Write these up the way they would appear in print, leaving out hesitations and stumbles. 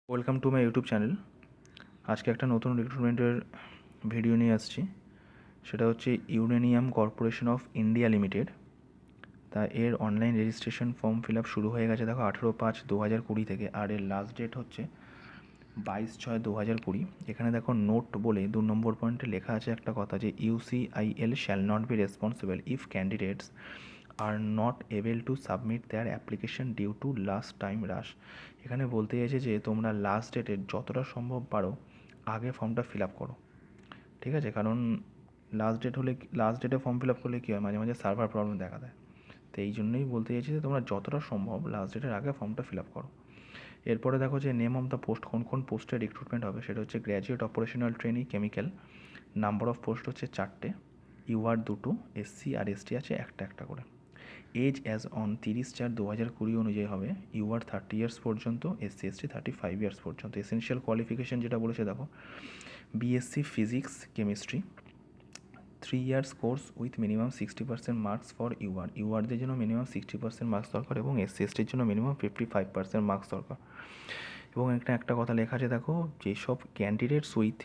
Welcome to my YouTube channel. আজকে একটা নতুন রিক্রুটমেন্টের ভিডিও নিয়ে আসছি। সেটা হচ্ছে uranium corporation of India limited. তা এর online registration form fill up শুরু হয়ে গেছে দেখো 18/5/2020 থেকে, আর এর লাস্ট ডেট হচ্ছে 22/6/2020। এখানে দেখো নোট বলে 2 নম্বর পয়েন্টে লেখা আছে একটা কথা, যে UCIL shall not be responsible if candidates are not able to submit their application due to last time rush. এখানে বলতে চাইছে যে তোমরা লাস্ট ডেটের যতটা সম্ভব পারো আগে ফর্মটা ফিল আপ করো, ঠিক আছে? কারণ লাস্ট ডেটে ফর্ম ফিল আপ করলে কী হয়, মাঝে মাঝে সার্ভার প্রবলেম দেখা দেয়। তো এই জন্যই বলতে চাইছি যে তোমরা যতটা সম্ভব লাস্ট ডেটের আগে ফর্মটা ফিল আপ করো। এরপরে দেখো যে নেম অফ দ্য পোস্ট, কোন কোন পোস্টে রিক্রুটমেন্ট হবে, সেটা হচ্ছে graduate operational trainee chemical. Number of post হচ্ছে 4টে, UR 2টো, SC আর ST আছে একটা একটা করে। এজ অ্যাজ অন 30/4/2020 অনুযায়ী হবে UR 30 ইয়ার্স পর্যন্ত, SC ST 35 ইয়ার্স পর্যন্ত। এসেনশিয়াল কোয়ালিফিকেশান যেটা বলেছে দেখো, BSc physics chemistry, 3 years course with minimum 60% marks for ইউআরদের জন্য মিনিমাম 60% মার্কস দরকার, এবং SC STর জন্য মিনিমাম 55% মার্কস দরকার। এবং একটা কথা লেখা আছে দেখো, যেসব candidates with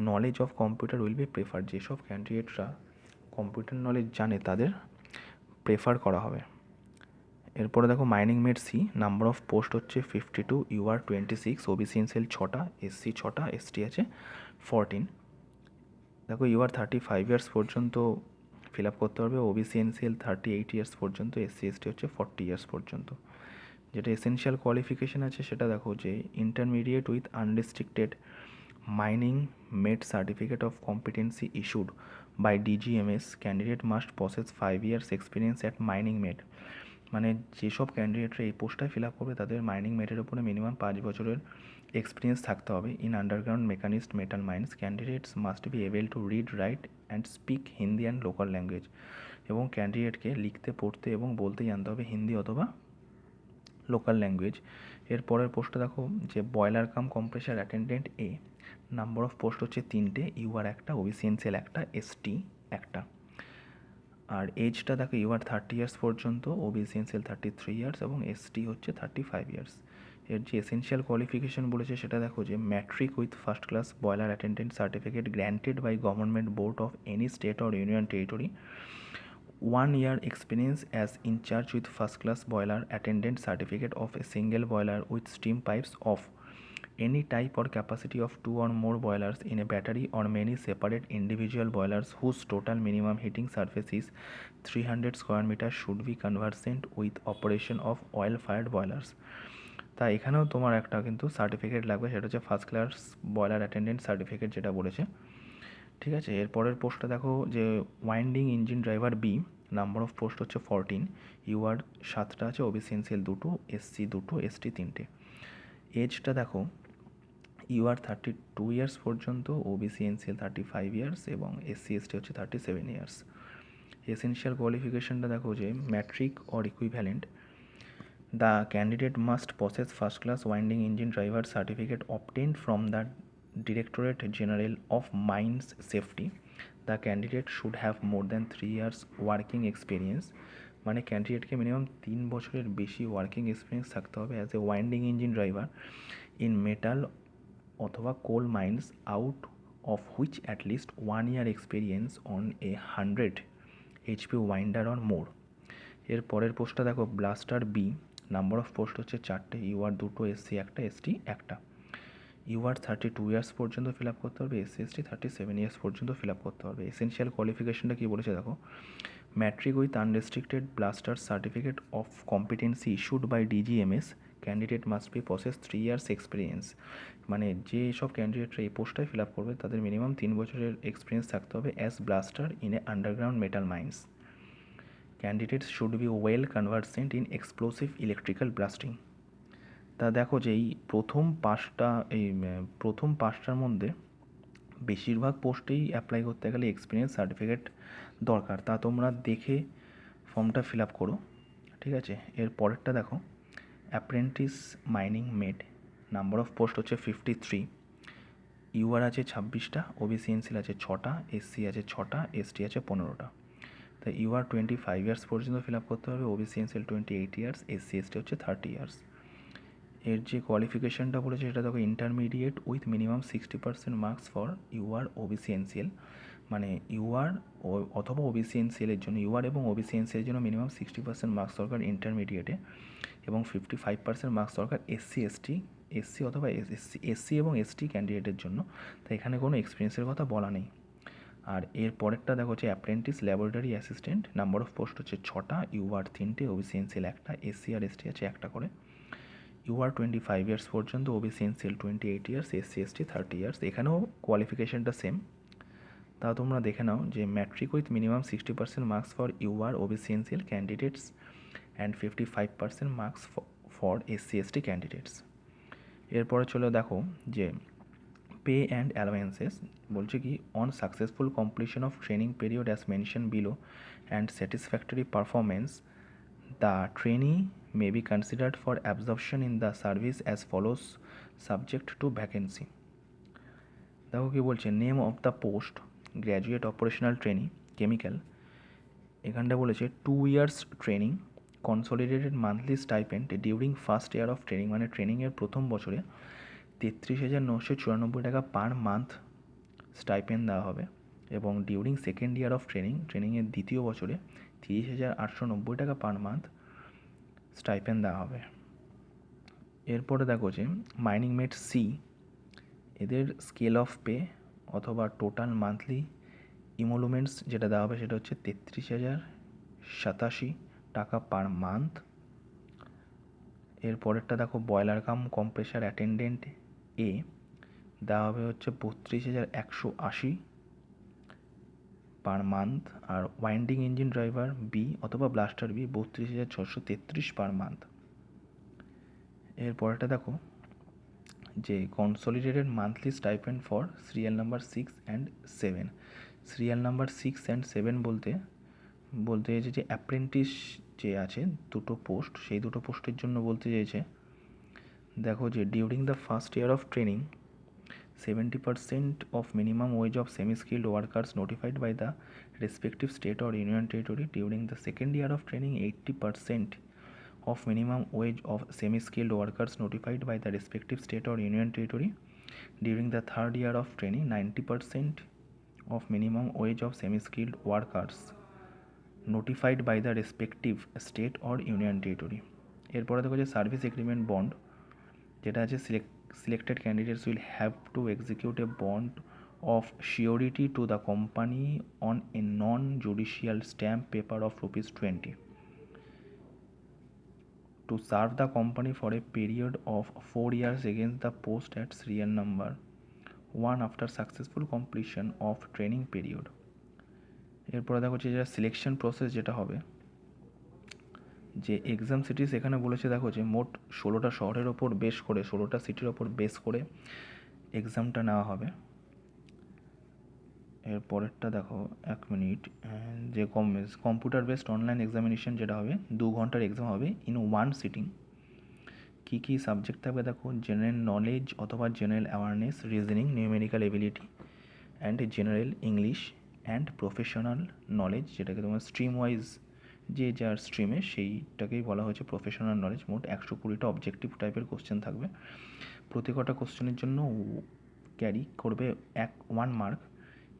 knowledge of computer will be prefer, যেসব ক্যান্ডিডেটরা কম্পিউটার নলেজ জানে তাদের প্রেফার করা হবে। এরপরে দেখো mining mate C, number of post হচ্ছে 52, UR 26, OBC এনসিএল 6টা, SC 6টা, ST আছে 14। দেখো UR 35 ইয়ার্স পর্যন্ত ফিল আপ করতে পারবে, OBC এনসিএল 38 ইয়ার্স পর্যন্ত, SC ST হচ্ছে 40 ইয়ার্স পর্যন্ত। যেটা এসেনশিয়াল কোয়ালিফিকেশান আছে সেটা দেখো, যে intermediate with unrestricted mining mate certificate of competency issued by DGMS, candidate must possess 5 years experience at mining mate. মানে যেসব ক্যান্ডিডেটরা এই পোস্টটায় ফিল আপ করবে তাদের মাইনিং মেটের উপরে মিনিমাম 5 বছরের এক্সপিরিয়েন্স থাকতে হবে। In underground mechanised metal mines, candidates must be able to read, write and speak Hindi and local language. এবং ক্যান্ডিডেটকে লিখতে, পড়তে এবং বলতে জানতে হবে হিন্দি অথবা লোকাল ল্যাঙ্গুয়েজ। এর পরের পোস্টটা দেখো, যে boiler cum compressor attendant A, number of post হচ্ছে 3টে, UR একটা, OBC এনসিএল একটা, ST একটা। আর এজটা দেখো UR 30 ইয়ার্স পর্যন্ত, OBC এনসিএল 33 ইয়ার্স এবং ST হচ্ছে 35 ইয়ার্স। এর যে এসেনশিয়াল কোয়ালিফিকেশান বলেছে সেটা দেখো, যে matric with first class boiler attendant certificate granted by government board of any state or union territory, 1 year experience as in charge with first class boiler attendant certificate of a single boiler with steam pipes of any type or capacity of 2 or more boilers in a battery or many separate individual boilers whose total minimum heating surface is 300 square meters should be conversant with operation of oil fired boilers। তা এখানেও তোমার একটা কিন্তু certificate লাগবে, সেটা হচ্ছে first class boiler attendant certificate যেটা বলেছে, ঠিক আছে? এর পরের পোস্টটা দেখো, যে winding engine driver B, number of post হচ্ছে 14, UR 7টা আছে, OBC এনসিএল 2টো, SC 2টো, ST 3টে। এজটা দেখো UR 32 ইয়ার্স পর্যন্ত, OBC এনসিএল 35 ইয়ার্স এবং SC ST হচ্ছে 37 ইয়ার্স। এসেনশিয়াল কোয়ালিফিকেশানটা দেখো, যে matric or equivalent, the candidate must possess first class winding engine driver certificate obtained from the Directorate General of Mines Safety. The candidate should have more than 3 years working experience, মানে ক্যান্ডিডেটকে minimum 3 বছরের বেশি working experience থাকতে হবে as a winding engine driver in metal অথবা coal mines, out of which at least 1 year experience on a 100 HP winder or more. এর পরের পোস্টটা দেখো, blaster B, number of post হচ্ছে 4টে, UR 2টো, SC একটা, ST একটা। UR 32 ইয়ার্স পর্যন্ত ফিল আপ করতে পারবে, SC ST 37 ইয়ার্স পর্যন্ত ফিল আপ করতে পারবে। এসেনশিয়াল কোয়ালিফিকেশনটা কী বলেছে দেখো, matric with unrestricted blaster certificate of competency issued by DGMS, candidate must be possess 3 years experience. মানে যে সব ক্যান্ডিডেটরা এই পোস্টটায় ফিল আপ করবে তাদের মিনিমাম 3 বছরের এক্সপিরিয়েন্স থাকতে হবে as blaster in a underground metal mines. Candidates should be well conversant in explosive electrical blasting. তা দেখো, যে এই প্রথম পাঁচটার মধ্যে বেশিরভাগ পোস্টেই অ্যাপ্লাই করতে গেলে এক্সপিরিয়েন্স সার্টিফিকেট দরকার। তা তোমরা দেখে ফর্মটা ফিল আপ করো, ঠিক আছে? এর পরেরটা দেখো, apprentice mining made, number of post হচ্ছে 53, UR আছে 26টা, OBC এনসিএল আছে 6টা, SC আছে 6টা, ST আছে 15টা। তাই UR 25 ইয়ার্স পর্যন্ত ফিল আপ করতে হবে, OBC NCL 28 years, SC ST হচ্ছে 30 ইয়ার্স। এর যে কোয়ালিফিকেশানটা বলেছে সেটা দেখো intermediate with minimum 60% marks for UR OBC NCL, মানে ইউআর অথবা ওবিসি এনসিএলের জন্য ইউআর এবং ওবিসি এনসিএলের জন্য মিনিমাম 60% মার্কস দরকার ইন্টারমিডিয়েটে, এবং 55% মার্কস দরকার এসসি অথবা এসসি এবং এসটি ক্যান্ডিডেটের জন্য। তাই এখানে কোনো এক্সপিরিয়েন্সের কথা বলা নেই। আর এর পরেরটা দেখো হচ্ছে apprentice laboratory assistant, number of post হচ্ছে 6টা, ইউআর 3টে, ওবিসি এনসিএল 1টা, এসসি আর এসটি আছে 1টা করে। ইউআর 25 ইয়ার্স পর্যন্ত, OBC NCL 28 years, SC ST 30 years. এখানেও কোয়ালিফিকেশানটা সেম। তাও তোমরা দেখে নাও যে matric with minimum 60% marks for UR OBC NCL candidates and 55% marks for SC ST candidates. এরপরে চলো দেখো যে পে অ্যান্ড অ্যালাওয়েন্সেস বলছে কি, on successful completion of training period as mention below and satisfactory performance, the trainee may be considered for absorption in the service as follows subject to vacancy. দেখো কি বলছে, name of the post graduate operational trainee chemical. এখানটা বলেছে 2 years training, consolidated monthly stipend during first year of training, মানে ট্রেনিংয়ের প্রথম বছরে 33,994 টাকা পার মান্থ স্টাইপেন্ড দেওয়া হবে, এবং ডিউরিং সেকেন্ড ইয়ার অফ ট্রেনিংয়ের দ্বিতীয় বছরে 30,890 টাকা পার মান্থ স্টাইপেন্ড দেওয়া হবে। এরপরে দেখো যে মাইনিং মেট সি, এদের স্কেল অফ পে অথবা টোটাল মান্থলি ইমোলুমেন্টস যেটা দেওয়া হবে সেটা হচ্ছে 33,087 টাকা পার মান্থ। এরপরেরটা দেখো boiler cum compressor attendant A দেওয়া হবে হচ্ছে 32,180 পার মান্থ, আর ওয়াইন্ডিং ইঞ্জিন ড্রাইভার বি অথবা ব্লাস্টার বি 32,633 পার মান্থ। এরপরেরটা দেখো যে consolidated monthly stipend for serial number 6 and 7। Serial number 6 and 7 বলতে চাইছে যে অ্যাপ্রেন্টিস যে আছে দুটো পোস্ট, সেই দুটো পোস্টের জন্য বলতে চাইছে দেখো যে during the first year of training 70% of minimum wage of semi-skilled workers notified by the respective state or union territory. During the second year of training, 80% of minimum wage of semi-skilled workers notified by the respective state or union territory. During the third year of training, 90% of minimum wage of semi-skilled workers notified by the respective state or union territory. এরপরে দেখো যে service agreement bond যেটা আছে, selected candidates will have to execute a bond of surety to the company on a non-judicial stamp paper of ₹20 to serve the company for a period of 4 years against the post at serial number 1 after successful completion of training period. এরপরে দেখো যে selection process যেটা হবে, যে exam cities এখানে বলেছে দেখো যে মোট 16টা শহরের ওপর বেস করে 16টা সিটির ওপর বেস করে এক্সামটা নেওয়া হবে। এরপরেরটা দেখো 1 মিনিট, যে কম্পিউটার বেসড অনলাইন এক্সামিনেশন যেটা হবে 2 ঘন্টার এক্সাম হবে ইন 1 সিটিং। কী কী সাবজেক্ট থাকবে দেখো, জেনারেল নলেজ অথবা general awareness, reasoning, numerical ability and general English and professional knowledge, যেটাকে তোমার স্ট্রিম ওয়াইজ যে যার স্ট্রিমে সেইটাকেই বলা হয়েছে প্রফেশনাল নলেজ। মোট 120টা অবজেক্টিভ টাইপের কোশ্চেন থাকবে, প্রতি কটা কোশ্চেনের জন্য ক্যারি করবে 1 মার্ক।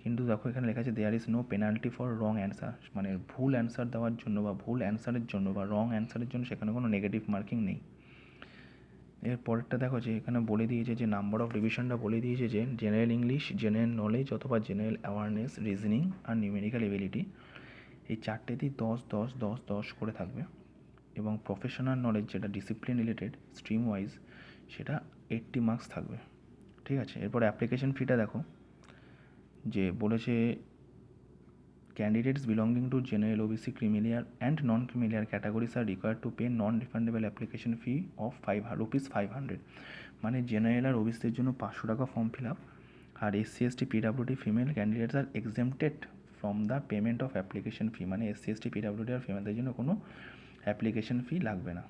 কিন্তু দেখো এখানে লেখা আছে there is no penalty for wrong answer, মানে ভুল অ্যান্সার দেওয়ার জন্য বা ভুল অ্যান্সারের জন্য বা রং অ্যান্সারের জন্য সেখানে কোনো নেগেটিভ মার্কিং নেই। এর পরেরটা দেখো যে এখানে বলে দিয়েছে যে নাম্বার অফ ডিভিশনটা বলে দিয়েছে যে জেনারেল ইংলিশ, জেনারেল নলেজ অথবা জেনারেল অ্যাওয়ারনেস, রিজনিং আর নিউমেরিক্যাল এবিলিটি, এই চারটেতেই 10 10 10 10 করে থাকবে, এবং প্রফেশনাল নলেজ যেটা ডিসিপ্লিন রিলেটেড স্ট্রিম ওয়াইজ সেটা 80 মার্কস থাকবে। ঠিক আছে, এরপর অ্যাপ্লিকেশন ফিটা দেখো যে বলেছে candidates belonging to general OBC creamier and non-creamier categories are required to pay non-refundable application fee of ₹500, মানে জেনারেল আর ওবিসির জন্য 500 টাকা ফর্ম ফিল আপ, আর SC ST PWD female candidates are exempted from the payment of application fee, মানে SC ST PWD আর ফিমেলদের জন্য কোনো application fee লাগবে না।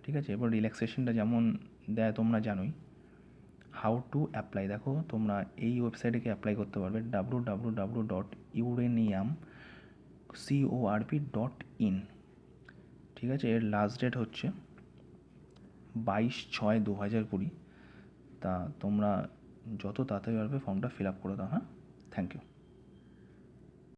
ঠিক আছে, এবার রিল্যাক্সেশনটা যেমন দেয় তোমরা জানোই। হাউ টু অ্যাপ্লাই দেখো তোমরা এই ওয়েবসাইটে গিয়ে অ্যাপ্লাই করতে পারবে www.uraniumcorp.in। ঠিক আছে, এর লাস্ট ডেট হচ্ছে 22/6/2020। তা তোমরা যত তাড়াতাড়ি পারবে ফর্মটা ফিল আপ করে দাও। হ্যাঁ, থ্যাংক ইউ।